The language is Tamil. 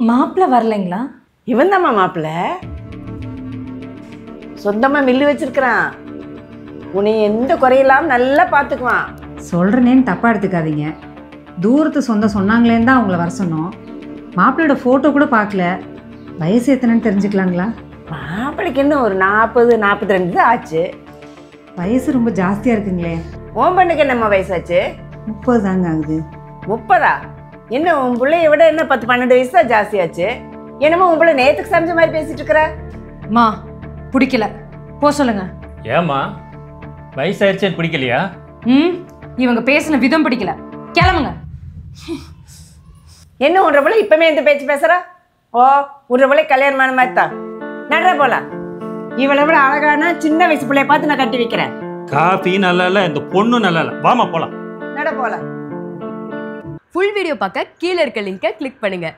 மாப்பிள்ள வரலைங்களா? இவன் தாம்மா மாப்பிள்ள. சொந்தமா மில்லு வச்சிருக்கிறான். உன்னை எந்த குறையில்லாம நல்லா பார்த்துக்குவான். சொல்கிறேனேன்னு தப்பாக எடுத்துக்காதீங்க. தூரத்து சொந்தம் சொன்னாங்களேன்னு தான் அவங்கள வர சொன்னோம். மாப்பிள்ளையோட ஃபோட்டோ கூட பார்க்கல. வயசு எத்தனைன்னு தெரிஞ்சுக்கலாங்களா? மாப்பிள்ளைக்கு இன்னும் ஒரு 40-42 தான் ஆச்சு. வயசு ரொம்ப ஜாஸ்தியாக இருக்குங்களே. உன் பொண்ணுக்கு என்னம்மா வயசாச்சு? 30 தாங்க ஆகுது. 30ஆ? என்ன உன் பிள்ளைய விட என்ன 10-12 வயசு தான் ஜாஸ்தியாச்சு. என்னமோ உன் பிள்ளை நேத்துக்கு சமைச்ச மாதிரி பேசிட்டு இருக்கிற. மா பிடிக்கல, போ சொல்லுங்க. ஏம்மா வயசாயிருச்சேன்னு பிடிக்கலையா? இவங்க பேசின விதம் பிடிக்கல, கிளம்புங்க. என்ன உன்ற பிள்ளை இப்பமே இந்த பேச்சு பேசுற? ஓ, உன்ற பிள்ளை கல்யாணமான மாதிரி தான். நடுற போலாம். இவளை விட அழகான சின்ன வயசு பிள்ளைய பார்த்து நான் கட்டி வைக்கிறேன். காஃபி நல்லா இல்ல, இந்த பொண்ணு நல்லா இல்ல. வாமா போலாம். நட போலாம். ஃபுல் வீடியோ பார்க்க கீழே இருக்க லிங்கை கிளிக் பண்ணுங்க.